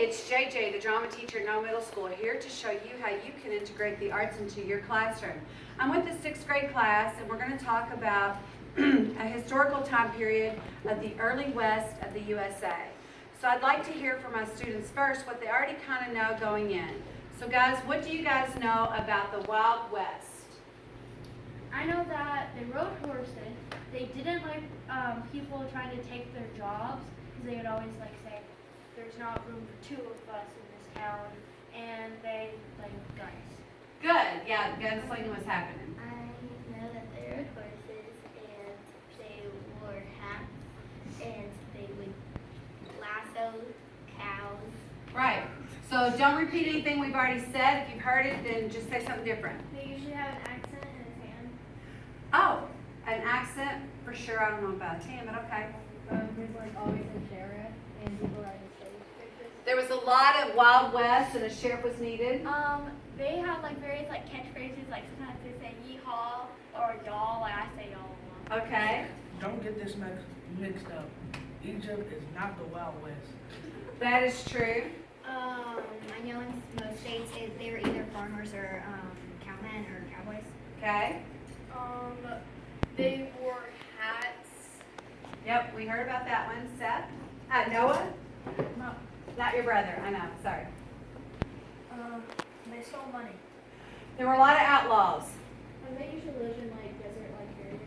it's JJ, the drama teacher at No Middle School, here to show you how you can integrate the arts into your classroom. I'm with the 6th grade class, and we're going to talk about a historical time period of the early west of the USA. So I'd like to hear from my students first what they already kind of know going in. So guys, what do you guys know about the Wild West? I know that they rode horses. They didn't like people trying to take their jobs because they would always like say, "There's not room for two of us in this town," and they like guns. Good, yeah, gunslinging was happening. I know that they rode horses and they wore hats and they would lasso cows. Right. So don't repeat anything we've already said. If you've heard it, then just say something different. They usually have an accent in his hand. Oh, an accent for sure. I don't know about a tan, but okay. There's like always a sheriff and people write pictures. There was a lot of Wild West, and a sheriff was needed. They have like various like catchphrases. Like sometimes they say "yeehaw" or "y'all." Like I say "y'all" a lot. Okay. Don't get this mixed up. Egypt is not the Wild West. That is true. I know in most states they were either farmers or cowmen or cowboys. Okay. They wore hats. Yep, we heard about that one. Seth? Noah? No. Not your brother. I know. Sorry. They stole money. There were a lot of outlaws. And they usually lived in like desert-like areas.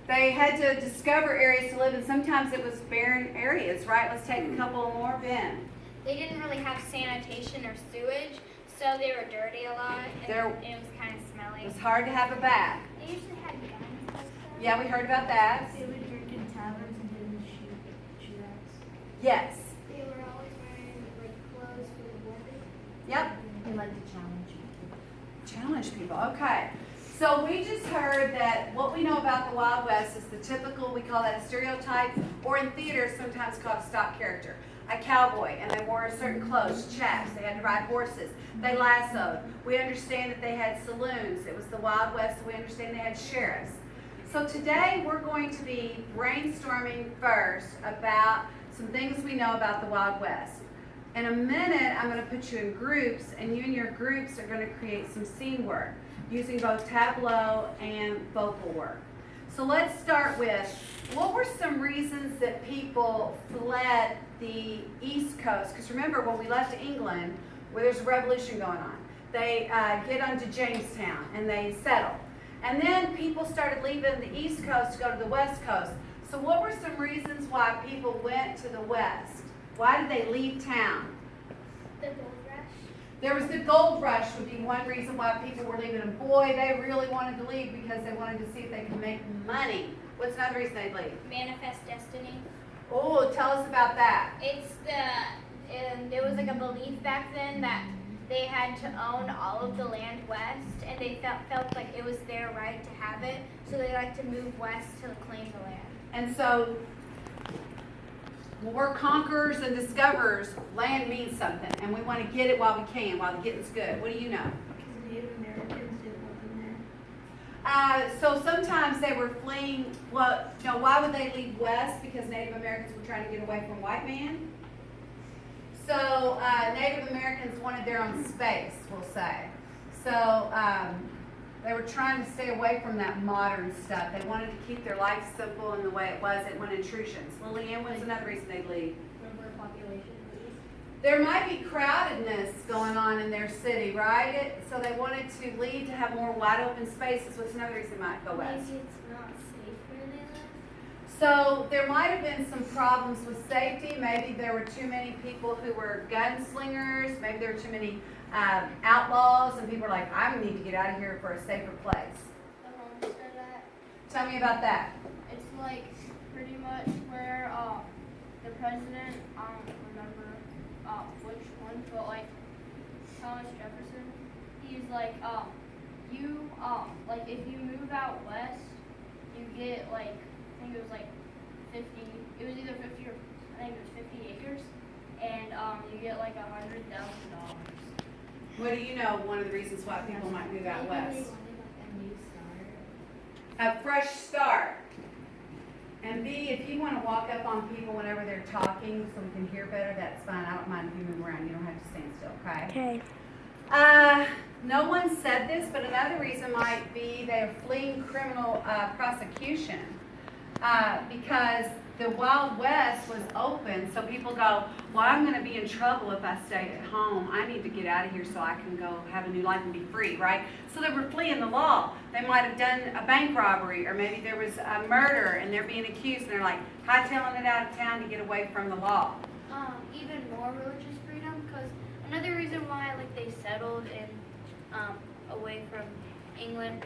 They had to discover areas to live in. Sometimes it was barren areas, right? Let's take a couple more. Ben. They didn't really have sanitation or sewage, so they were dirty a lot, and it was kind of smelly. It was hard to have a bath. They usually had guns and stuff. Yeah, we heard about that. They would drink in taverns and didn't shoot rats. Yes. They were always wearing like clothes for the weather. Yep. They like to challenge people. Challenge people. Okay. So we just heard that what we know about the Wild West is the typical, we call that a stereotype, or in theater sometimes called a stock character. A cowboy, and they wore certain clothes, chaps, they had to ride horses, they lassoed. We understand that they had saloons. It was the Wild West, so we understand they had sheriffs. So today we're going to be brainstorming first about some things we know about the Wild West. In a minute, I'm going to put you in groups, and you and your groups are going to create some scene work using both tableau and vocal work. So let's start with, what were some reasons that people fled the East Coast? Because remember, when we left England, where there's a revolution going on, they get onto Jamestown and they settle. And then people started leaving the East Coast to go to the West Coast. So what were some reasons why people went to the West? Why did they leave town? The gold rush. There was the gold rush would be one reason why people were leaving. And boy, they really wanted to leave because they wanted to see if they could make money. What's another reason they'd leave? Manifest destiny. Oh, tell us about that. There was like a belief back then that they had to own all of the land west, and they felt like it was their right to have it, so they like to move west to claim the land. And so, when we're conquerors and discoverers, land means something, and we want to get it while we can, while the getting's good. What do you know? Because Native Americans didn't want them there. So sometimes they were fleeing. Well, why would they leave west? Because Native Americans were trying to get away from white man. So Native Americans wanted their own space, we'll say. So they were trying to stay away from that modern stuff. They wanted to keep their life simple in the way it was. It wanted intrusions. Lillian, what's another reason they'd leave? Remember population please? There might be crowdedness going on in their city, right? So they wanted to leave to have more wide open spaces. What's another reason they might go west? Maybe it's not safe where they live. So there might have been some problems with safety. Maybe there were too many people who were gunslingers. Maybe there were too many outlaws, and people were like, I need to get out of here for a safer place. The Homestead Act. Tell me about that. It's like pretty much where the president, I don't remember which one, but like Thomas Jefferson, he's like like if you move out west, you get like, I think it was like 50, it was either 50 or I think it was 50 acres, and you get like $100,000. What do you know one of the reasons why people might move out west? Maybe they wanted like a new start. A fresh start. And B, if you want to walk up on people whenever they're talking so we can hear better, that's fine. I don't mind if you move around. You don't Okay. Okay. No one said this, but another reason might be they're fleeing criminal prosecution because the Wild West was open. So people go, well, I'm going to be in trouble if I stay at home. I need to get out of here so I can go have a new life and be free, right? So they were fleeing the law. They might have done a bank robbery, or maybe there was a murder and they're being accused and they're like hightailing it out of town to get away from the law. Even more religious freedom, because another reason why like they settled in away from England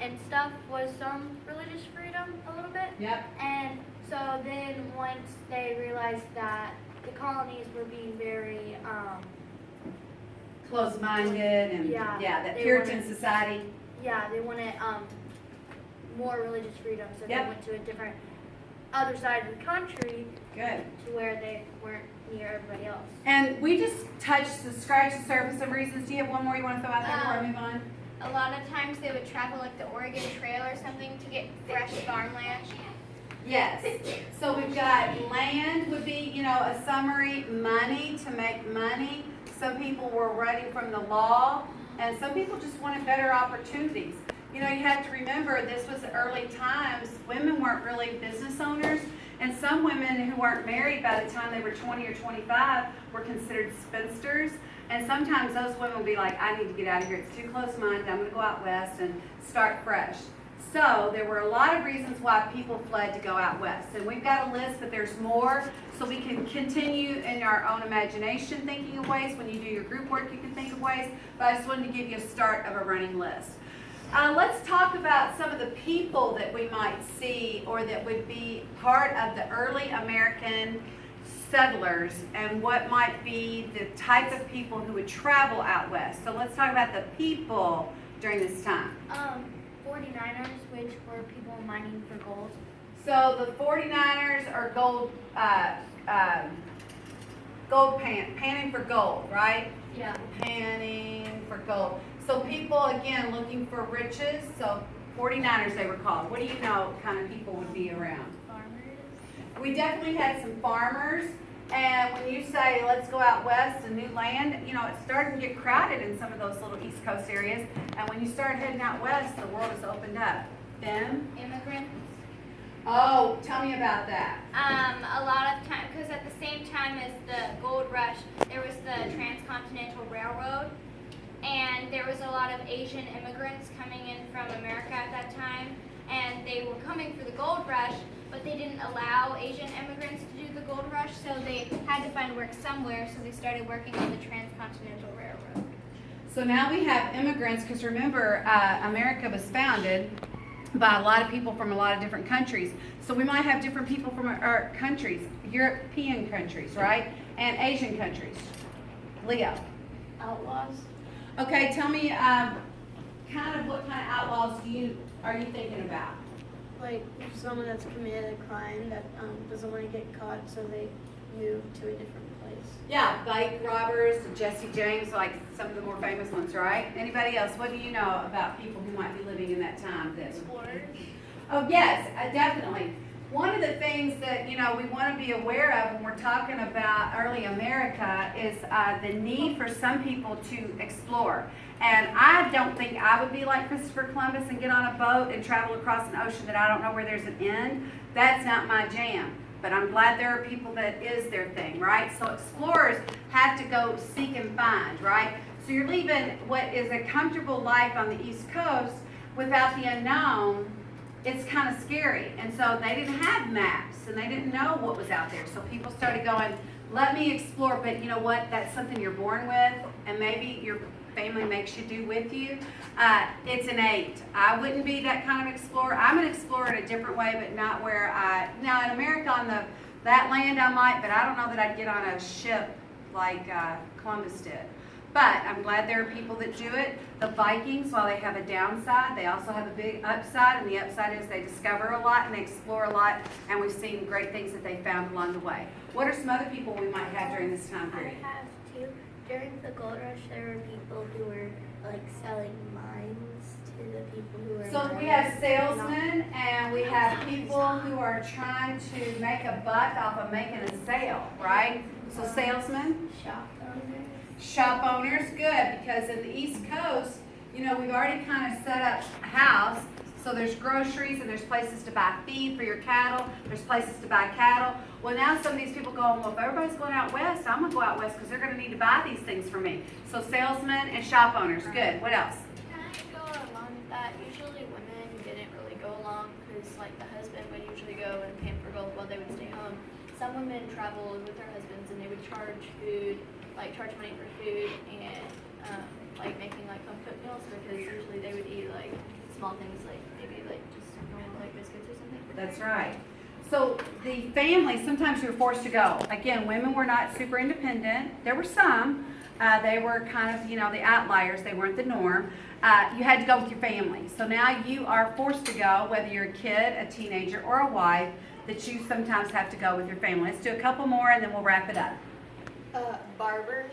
and stuff was some religious freedom a little bit. Yep. And so then once they realized that the colonies were being very Closed-minded and Yeah, that they Puritan wanted- society. they wanted more religious freedom, so Yep. they went to a different other side of the country Good. to where they weren't near everybody else. And we just scratched the surface of reasons. Do you have one more you want to throw out there before I move on? A lot of times they would travel like the Oregon Trail or something to get fresh farmland. Yes. So we've got land would be, a summary, money to make money. Some people were running from the law, and some people just wanted better opportunities. You have to remember this was the early times. Women weren't really business owners, and some women who weren't married by the time they were 20 or 25 were considered spinsters. And sometimes those women will be like, I need to get out of here. It's too close-minded. I'm going to go out west and start fresh. So there were a lot of reasons why people fled to go out west. And we've got a list, but there's more. So we can continue in our own imagination thinking of ways. When you do your group work, you can think of ways. But I just wanted to give you a start of a running list. Let's talk about some of the people that we might see or that would be part of the early American settlers and what might be the type of people who would travel out west. So let's talk about the people during this time. 49ers, which were people mining for gold. So the 49ers are panning for gold, right? Yeah. Panning for gold. So people, again, looking for riches. So 49ers they were called. What do you know kind of people would be around? Farmers. We definitely had some farmers. And when you say, let's go out west to new land, it's starting to get crowded in some of those little East Coast areas. And when you start heading out west, the world has opened up. Them? Immigrants. Oh, tell me about that. A lot of time, because at the same time as the gold rush, there was the Transcontinental Railroad, and there was a lot of Asian immigrants coming in from America at that time, and they were coming for the gold rush, but they didn't allow Asian immigrants to do the gold rush, so they had to find work somewhere, so they started working on the Transcontinental Railroad. So now we have immigrants, because remember, America was founded by a lot of people from a lot of different countries. So we might have different people from our countries, European countries, right? And Asian countries. Leo. Outlaws. Okay, tell me kind of what kind of outlaws are you thinking about? Like someone that's committed a crime that doesn't want to get caught, so they move to a different place. Yeah, bank robbers, Jesse James, like some of the more famous ones, right? Anybody else? What do you know about people who might be living in that time? Explorers. Oh yes, definitely. One of the things that we want to be aware of when we're talking about early America is the need for some people to explore. And I don't think I would be like Christopher Columbus and get on a boat and travel across an ocean that I don't know where there's an end. That's not my jam. But I'm glad there are people that is their thing, right? So explorers have to go seek and find, right? So you're leaving what is a comfortable life on the East Coast without the unknown. It's kind of scary. And so they didn't have maps and they didn't know what was out there. So people started going, let me explore. But you know what? That's something you're born with, and maybe your family makes you do with you. It's innate. I wouldn't be that kind of explorer. I'm an explorer in a different way, but not where now in America on that land I might, but I don't know that I'd get on a ship like Columbus did. But I'm glad there are people that do it. The Vikings, while they have a downside, they also have a big upside, and the upside is they discover a lot and they explore a lot, and we've seen great things that they found along the way. What are some other people we might have during this time period? I have two. During the gold rush, there were people who were like selling mines to the people who were. So we have salesmen and we have people who are trying to make a buck off of making a sale, right? So salesmen, Shop owners. Shop owners, good, because in the East Coast, you know, we've already kind of set up a house. So there's groceries and there's places to buy feed for your cattle. There's places to buy cattle. Well, now some of these people going, well, if everybody's going out west, I'm gonna go out west because they're gonna need to buy these things for me. So salesmen and shop owners, good. What else? Can I go along with that? Usually women didn't really go along because like the husband would usually go and pamper girls while they would stay home. Some women traveled with their husbands and they would charge food, like charge money for food and like making like home cooked meals because usually they would eat like small things like maybe like just normal like biscuits or something. That's right. So the family, sometimes you're forced to go. Again, women were not super independent. There were some. They were kind of, you know, the outliers. They weren't the norm. You had to go with your family. So now you are forced to go, whether you're a kid, a teenager, or a wife, that you sometimes have to go with your family. Let's do a couple more and then we'll wrap it up. Barbers.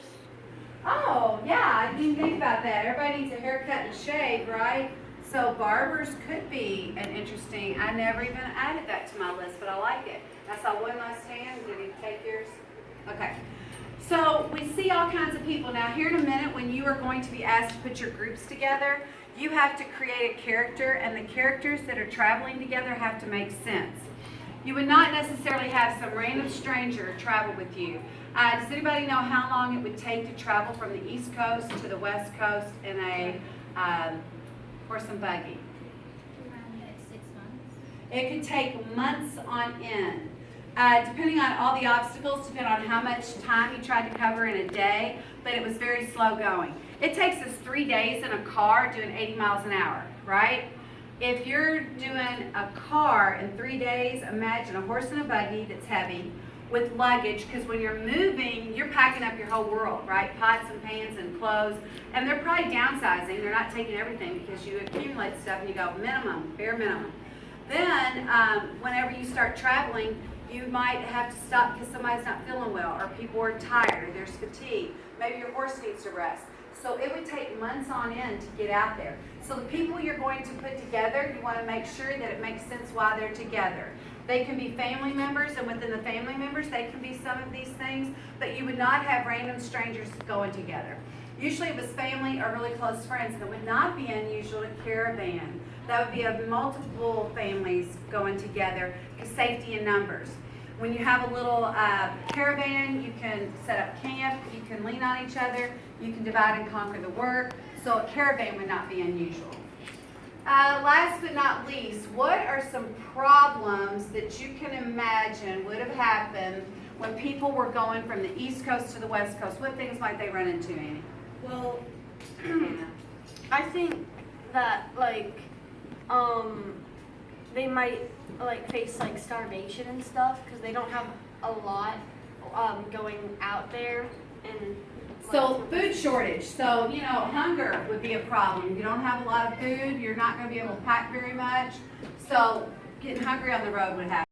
Oh, yeah, I didn't think about that. Everybody needs a haircut and shave, right? So barbers could be an interesting, I never even added that to my list, but I like it. I saw one last hand. Did he take yours? Okay. So we see all kinds of people. Now here in a minute, when you are going to be asked to put your groups together, you have to create a character, and the characters that are traveling together have to make sense. You would not necessarily have some random stranger travel with you. Does anybody know how long it would take to travel from the East Coast to the West Coast in a horse and buggy? Around 6 months. It could take months on end. Depending on all the obstacles, depending on how much time you tried to cover in a day, but it was very slow going. It takes us 3 days in a car doing 80 miles an hour, right? If you're doing a car in 3 days, imagine a horse and a buggy that's heavy with luggage, because when you're moving, you're packing up your whole world, right? Pots and pans and clothes, and they're probably downsizing. They're not taking everything because you accumulate stuff and you go minimum, bare minimum. Then, whenever you start traveling, you might have to stop because somebody's not feeling well, or people are tired, or there's fatigue. Maybe your horse needs to rest. So it would take months on end to get out there. So the people you're going to put together, you want to make sure that it makes sense while they're together. They can be family members, and within the family members, they can be some of these things, but you would not have random strangers going together. Usually it was family or really close friends, and it would not be unusual to caravan. That would be of multiple families going together, because safety in numbers. When you have a little caravan, you can set up camp, you can lean on each other, you can divide and conquer the work, so a caravan would not be unusual. Last but not least, what are some problems that you can imagine would have happened when people were going from the East Coast to the West Coast? What things might they run into, Annie? Well, Anna? I think that like they might like face like starvation and stuff because they don't have a lot going out there and. So food shortage. So, you know, hunger would be a problem. You don't have a lot of food. You're not going to be able to pack very much. So getting hungry on the road would happen.